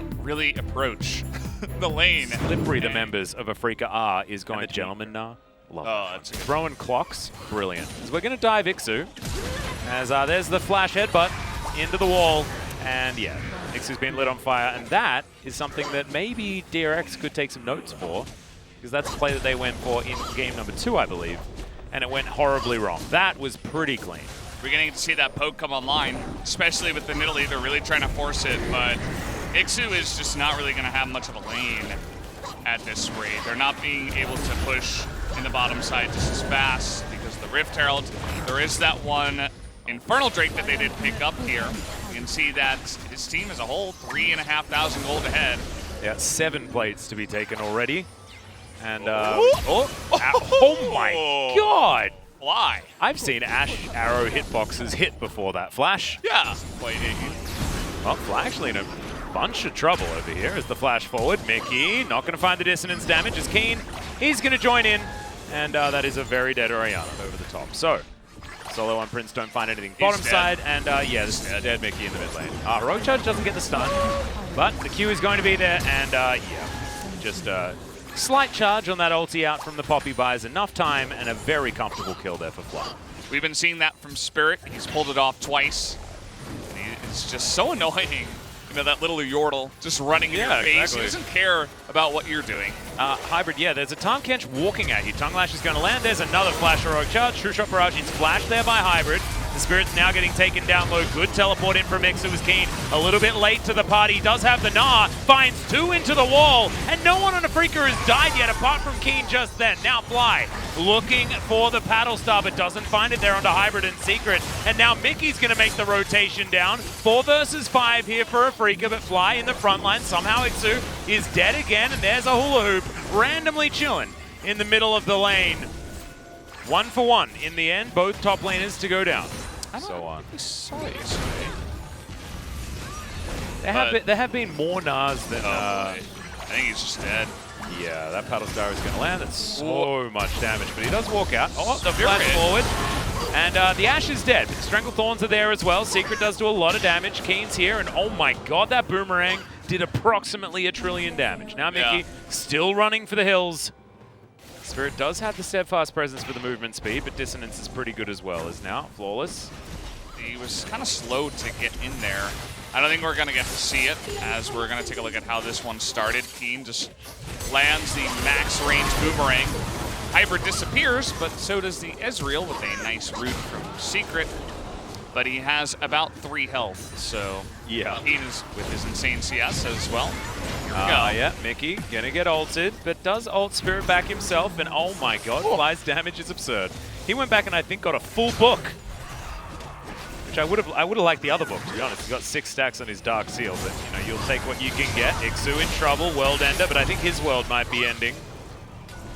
not really approach the lane. Slippery the members of Afrika are is going to gentlemen now. Love that's a good throwing clocks, brilliant. As we're going to dive Ixu, as there's the flash headbutt into the wall, and yeah, Ixu's been lit on fire, and that is something that maybe DRX could take some notes for, because that's a play that they went for in game number 2, I believe, and it went horribly wrong. That was pretty clean. We're getting to see that poke come online, especially with the Nidalee. They're really trying to force it, but Ixu is just not really going to have much of a lane at this rate. They're not being able to push in the bottom side just as fast because of the Rift Herald. There is that one Infernal Drake that they did pick up here. You can see that his team as a whole, 3,500 gold ahead. Yeah, 7 plates to be taken already. And, oh my god! Fly. I've seen Ash arrow hitboxes hit before that flash. Yeah. Well, Fly actually in a bunch of trouble over here as the flash forward. Mickey not going to find the dissonance damage as Keen. He's going to join in, and that is a very dead Orianna over the top. So, Solo on Prince don't find anything bottom side, and yeah, this is dead Mickey in the mid lane. Heroic Charge doesn't get the stun, but the Q is going to be there, and yeah, just slight charge on that ulti out from the Poppy buys enough time, and a very comfortable kill there for Fly. We've been seeing that from Spirit. He's pulled it off twice. It's just so annoying. You know, that little Yordle just running in your face. Exactly. He doesn't care about what you're doing. Hybrid, yeah, there's a Tahm Kench walking at you. Tongue Lash is going to land. There's another flash heroic charge. True Shot Barrage is flashed there by Hybrid. The Spirit's now getting taken down low. Good teleport in from Ixu was Keen. A little bit late to the party. He does have the Gnar. Finds 2 into the wall. And no one on Afrika has died yet apart from Keen just then. Now Fly looking for the paddle star, but doesn't find it there onto Hybrid and Secret. And now Mickey's going to make the rotation down. 4 versus 5 here for Afrika, but Fly in the front line. Somehow Ixu is dead again. And there's a hula hoop randomly chilling in the middle of the lane. 1 for 1 in the end. Both top laners to go down. So on. There have been more Gnars than... I think he's just dead. Yeah, that paddle star is going to land. That's so much damage, but he does walk out. Oh, the flash forward. And the Ashe is dead, but the Stranglethorns are there as well. Secret does do a lot of damage. Keen's here, and oh my god, that boomerang did approximately 1 trillion damage. Now Mickey still running for the hills. Spirit does have the steadfast presence for the movement speed, but Dissonance is pretty good as well. Is now Flawless. He was kind of slow to get in there. I don't think we're going to get to see it, as we're going to take a look at how this one started. Keen just lands the max range boomerang. Hybrid disappears, but so does the Ezreal with a nice root from Secret. But he has about 3 health, so yeah, Keen is with his insane CS as well. Here we go. Yeah, Mickey gonna get ulted, but does ult Spirit back himself, and oh my god, Fly's damage is absurd. He went back and I think got a full book, which I would have liked the other book, to be honest. He got 6 stacks on his Dark Seal, but you know, you'll take what you can get. Ixu in trouble, World Ender, but I think his world might be ending.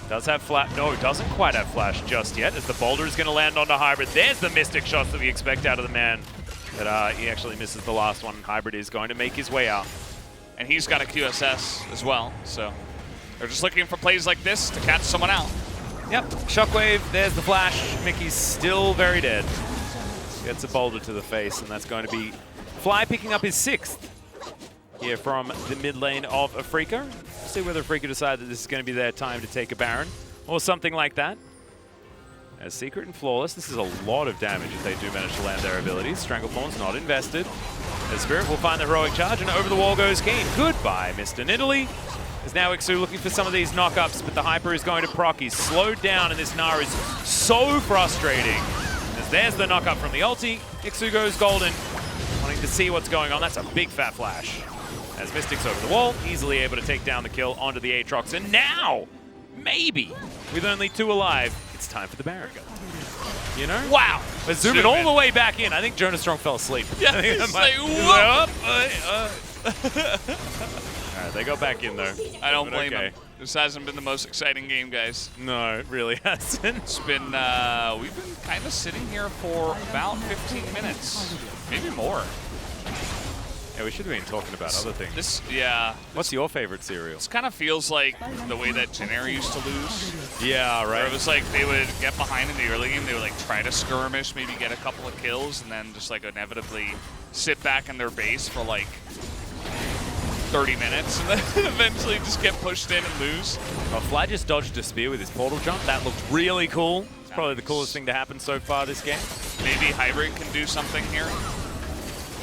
Does have flash, no, doesn't quite have flash just yet, as the boulder is going to land onto Hybrid. There's the Mystic shots that we expect out of the man, but he actually misses the last one. Hybrid is going to make his way out. And he's got a QSS as well, so they're just looking for plays like this to catch someone out. Yep, Shockwave, there's the flash. Mickey's still very dead. Gets a boulder to the face, and that's going to be Fly picking up his 6th here from the mid lane of Afrika. See whether Afrika decide that this is going to be their time to take a Baron or something like that. As Secret and Flawless, this is a lot of damage if they do manage to land their abilities. Stranglethorn's not invested. As Spirit will find the heroic charge, and over the wall goes Keen. Goodbye, Mr. Nidalee. As now Ixu looking for some of these knockups, but the Hyper is going to proc. He's slowed down, and this Gnar is so frustrating. As there's the knockup from the ulti, Ixu goes golden, wanting to see what's going on. That's a big fat flash. As Mystic's over the wall, easily able to take down the kill onto the Aatrox. And now, maybe, with only 2 alive, it's time for the Baron. You know? Wow! We're zooming all the way back in. I think Jonas Strong fell asleep. Yeah, he's like, whoop! All right, they go back in though. I don't blame him. This hasn't been the most exciting game, guys. No, it really hasn't. It's been, we've been kind of sitting here for about 15 minutes, maybe more. Yeah, we should have been talking about other things. What's your favorite cereal? This kind of feels like the way that Jennera used to lose. Yeah, right. Where it was like they would get behind in the early game, they would like try to skirmish, maybe get a couple of kills, and then just like inevitably sit back in their base for like 30 minutes and then eventually just get pushed in and lose. Well, Fly just dodged a spear with his portal jump. That looked really cool. It's probably the coolest thing to happen so far this game. Maybe Hybrid can do something here.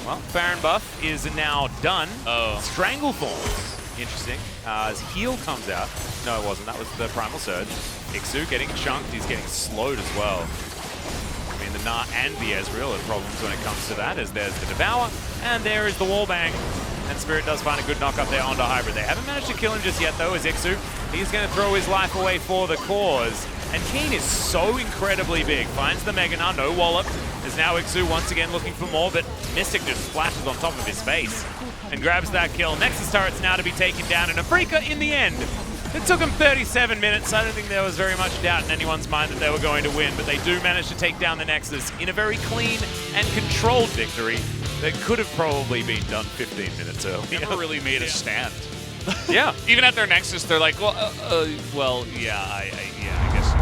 Well, Baron buff is now done. Oh. Strangleform. Interesting. As heal comes out. No, it wasn't. That was the Primal Surge. Ixu getting chunked. He's getting slowed as well. I mean, the Gnar and the Ezreal have problems when it comes to that, as there's the Devour, and there is the Wallbang. And Spirit does find a good knock up there onto Hybrid. They haven't managed to kill him just yet, though, as Ixu. He's going to throw his life away for the cause. And Keen is so incredibly big. Finds the Mega Gnar, no wallop. As now Ixu once again looking for more, but Mystic just splashes on top of his face and grabs that kill. Nexus turret's now to be taken down, and Afrika in the end. It took them 37 minutes. I don't think there was very much doubt in anyone's mind that they were going to win, but they do manage to take down the Nexus in a very clean and controlled victory that could have probably been done 15 minutes earlier. Never really made a stand. Yeah. Even at their Nexus, they're like, well, yeah, I guess.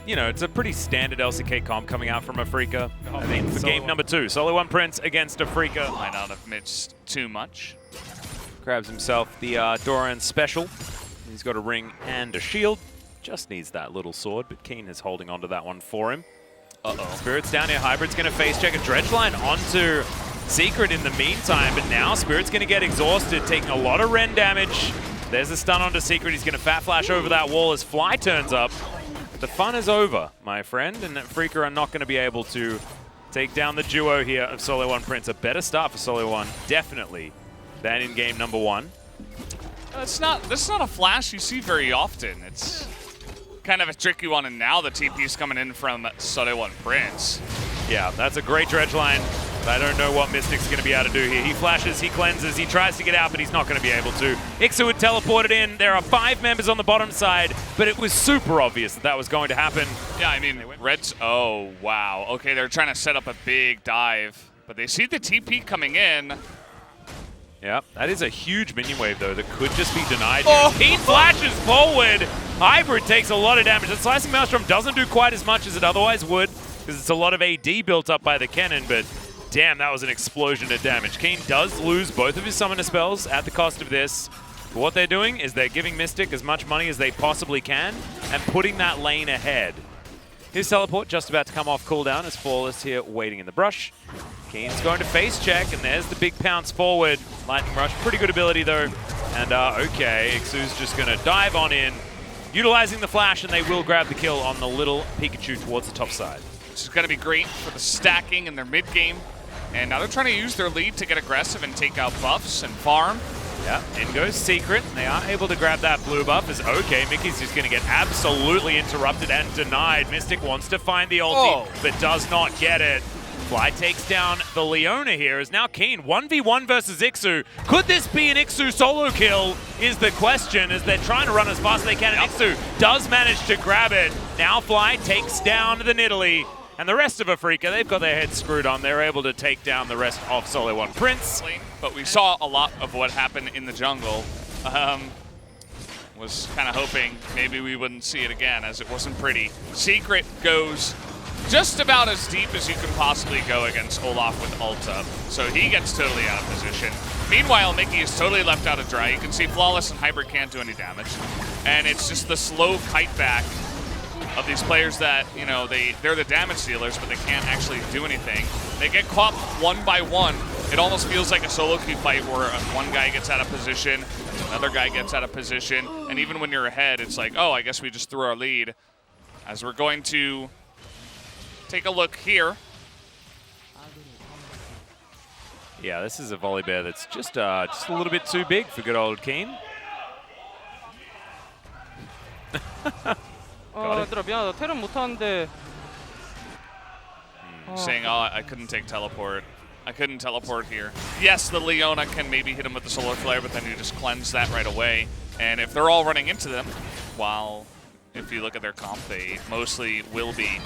It's a pretty standard LCK comp coming out from Afrika. I think for game number 2, Solo One Prince against Afrika. Might not have missed too much. Grabs himself the Doran special. He's got a ring and a shield. Just needs that little sword, but Keen is holding onto that one for him. Spirit's down here. Hybrid's going to face check a dredge line onto Secret in the meantime, but now Spirit's going to get exhausted, taking a lot of Ren damage. There's a stun onto Secret. He's going to fat flash over that wall as Fly turns up. The fun is over, my friend, and Afrika are not going to be able to take down the duo here of Solo One Prince. A better start for Solo One, definitely, than in game number 1. That's not a flash you see very often. It's kind of a tricky one, and now the TP's coming in from Solo One Prince. Yeah, that's a great dredge line. I don't know what Mystic's going to be able to do here. He flashes, he cleanses, he tries to get out, but he's not going to be able to. Ixu would teleport it in. There are 5 members on the bottom side, but it was super obvious that that was going to happen. Yeah, I mean, Red's... Oh, wow. Okay, they're trying to set up a big dive, but they see the TP coming in. Yeah, that is a huge minion wave, though, that could just be denied. He flashes forward. Hybrid takes a lot of damage. The Slicing Maelstrom doesn't do quite as much as it otherwise would, because it's a lot of AD built up by the cannon, but damn, that was an explosion of damage. Keen does lose both of his summoner spells at the cost of this. But what they're doing is they're giving Mystic as much money as they possibly can and putting that lane ahead. His teleport just about to come off cooldown as Flawless here waiting in the brush. Keen's going to face check, and there's the big pounce forward. Lightning Rush, pretty good ability though. And okay, Ixu's just going to dive on in, utilizing the flash, and they will grab the kill on the little Pikachu towards the top side. This is going to be great for the stacking in their mid game. And now they're trying to use their lead to get aggressive and take out buffs and farm. Yeah, in goes Secret. They are able to grab that blue buff as okay, Mickey's just going to get absolutely interrupted and denied. Mystic wants to find the ulti, but does not get it. Fly takes down the Leona here as now Keen 1v1 versus Ixu. Could this be an Ixu solo kill is the question as they're trying to run as fast as they can. And Ixu does manage to grab it. Now Fly takes down the Nidalee. And the rest of Afrika, they've got their heads screwed on. They're able to take down the rest of Solo One Prince. But we saw a lot of what happened in the jungle. Was kind of hoping maybe we wouldn't see it again, as it wasn't pretty. Secret goes just about as deep as you can possibly go against Olaf with Ulta. So he gets totally out of position. Meanwhile, Mickey is totally left out of dry. You can see Flawless and Hybrid can't do any damage. And it's just the slow kite back of these players that, you know, they're the damage dealers, but they can't actually do anything. They get caught one by one. It almost feels like a solo queue fight where one guy gets out of position, another guy gets out of position, and even when you're ahead, it's like, oh, I guess we just threw our lead. As we're going to take a look here. Yeah, this is a volley bear that's just a little bit too big for good old Keen. 얘들아 미안하다. 테란 못하는데. Saying, oh, I couldn't take teleport. I couldn't teleport here. Yes, the Leona can maybe hit him with the Solar Flare, but then you just cleanse that right away. And if they're all running into them, while if you look at their comp, they mostly will be,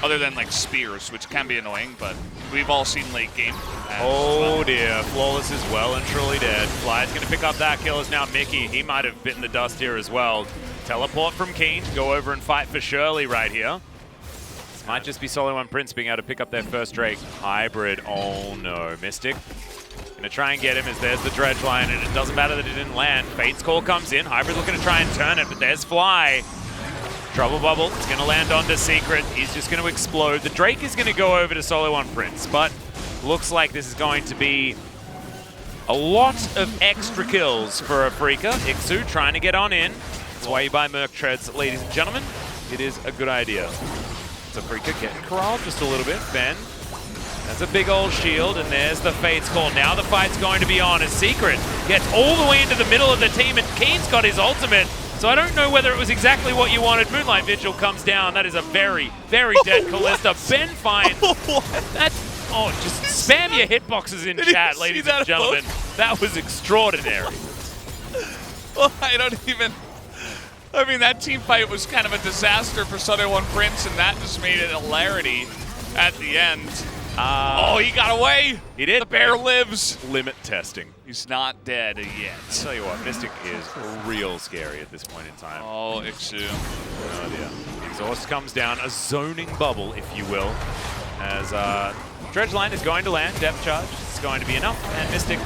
other than like spears, which can be annoying, but we've all seen late game. Oh dear, Flawless is well and truly dead. Fly's going to pick up that kill as now Mickey. He might have bitten the dust here as well. Teleport from Keen to go over and fight for Shirley right here. Might just be Solo One Prince being able to pick up their first Drake. Hybrid, oh no. Mystic gonna try and get him as there's the dredge line, and it doesn't matter that it didn't land. Fate's Call comes in. Hybrid looking to try and turn it, but there's Fly. Trouble Bubble, it's gonna land onto Secret. He's just gonna explode. The Drake is gonna go over to Solo One Prince, but looks like this is going to be a lot of extra kills for Afrika. Ixu trying to get on in. That's why you buy Merc Treads, ladies and gentlemen. It is a good idea. It's Afrika getting corralled just a little bit. Ben, that's a big old shield, and there's the Fate's Call. Now the fight's going to be on as Secret gets all the way into the middle of the team, and Keen's got his ultimate. So I don't know whether it was exactly what you wanted. Moonlight Vigil comes down. That is a very, very dead Callista. Ben finds that. Oh, just spam your hitboxes in chat, ladies and gentlemen. That was extraordinary. Well, I mean, that team fight was kind of a disaster for Solo One Prince, and that just made it hilarity at the end. Oh, he got away. He did. The bear lives. Limit testing. He's not dead yet. I'll tell you what, Mystic is real scary at this point in time. Oh, Ixu. No idea. Exhaust comes down, a zoning bubble, if you will, as Dredge Line is going to land, depth charge, it's going to be enough, and Mystic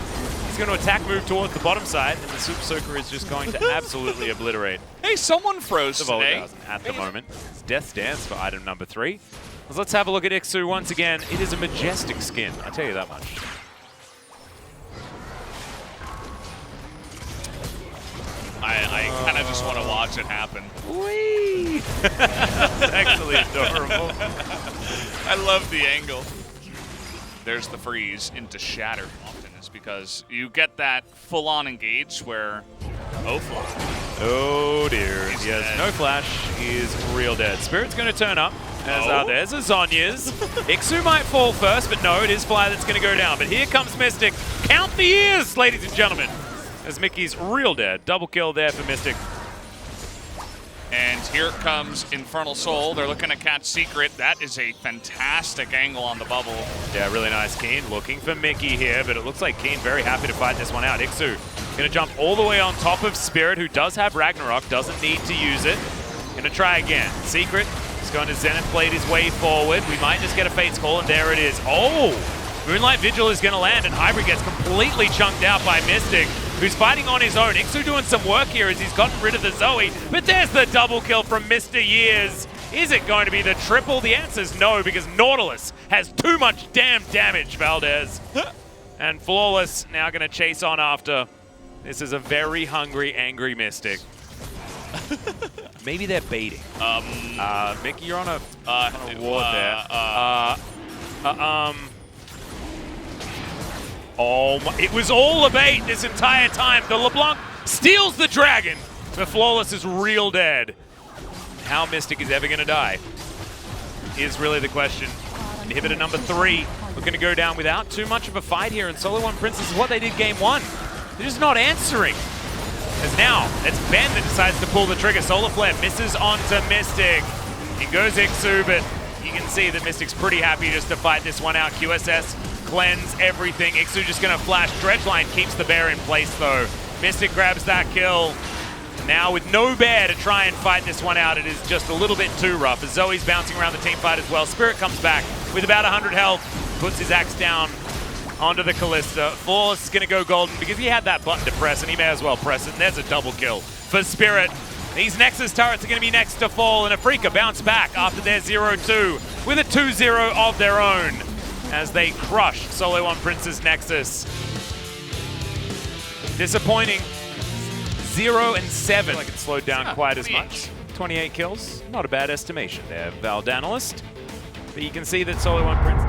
is going to attack move towards the bottom side, and the Super Soaker is just going to absolutely obliterate. Hey, someone froze the today. At the moment. It's Death's Dance for item number 3. Let's have a look at Ixu once again. It is a majestic skin, I tell you that much. I kind of just want to watch it happen. Whee! That's actually adorable. I love the angle. There's the freeze into Shatter often is because you get that full-on engage where Oh dear. He's He has dead. no flash. He is real dead. Spirit's going to turn up. As there's a Zhonya's. Ixu might fall first, but no, it is Fly that's going to go down. But here comes Mystic. Count the years, ladies and gentlemen. As Mickey's real dead. Double kill there for Mystic. And here comes Infernal Soul. They're looking to catch Secret. That is a fantastic angle on the bubble. Yeah, really nice. Keen looking for Mickey here, but it looks like Keen very happy to fight this one out. Ixu going to jump all the way on top of Spirit, who does have Ragnarok, doesn't need to use it. Going to try again. Secret is going to Zenith Blade his way forward. We might just get a Fate's Call, and there it is. Oh! Moonlight Vigil is going to land, and Hybrid gets completely chunked out by Mystic, who's fighting on his own. Ixu doing some work here as he's gotten rid of the Zoe, but there's the double kill from Mr. Years. Is it going to be the triple? The answer's no, because Nautilus has too much damn damage, Valdez. And Flawless now going to chase on after. This is a very hungry, angry Mystic. Maybe they're baiting. Mickey, you're on a ward there. Oh my, it was all a bait this entire time. The LeBlanc steals the dragon, but Flawless is real dead. How Mystic is ever going to die is really the question. Inhibitor number 3 looking to go down without too much of a fight here, and Solo One Prince is what they did game 1. They're just not answering. As now, it's Ben that decides to pull the trigger. Solar Flare misses onto Mystic. He goes Ixu, but you can see that Mystic's pretty happy just to fight this one out. QSS cleanse everything. Ixu just going to flash. Dredgeline keeps the bear in place, though. Mystic grabs that kill. Now with no bear to try and fight this one out, it is just a little bit too rough. As Zoe's bouncing around the team fight as well. Spirit comes back with about 100 health. Puts his axe down onto the Callista. Flawless is going to go golden because he had that button to press, and he may as well press it. And there's a double kill for Spirit. These Nexus turrets are going to be next to fall, and Afrika bounce back after their 0-2 with a 2-0 of their own as they crush Solo One Prince's Nexus. Disappointing. 0-7. Like it slowed down quite as much. 28 kills, not a bad estimation there, Valdanalist. But you can see that Solo One Prince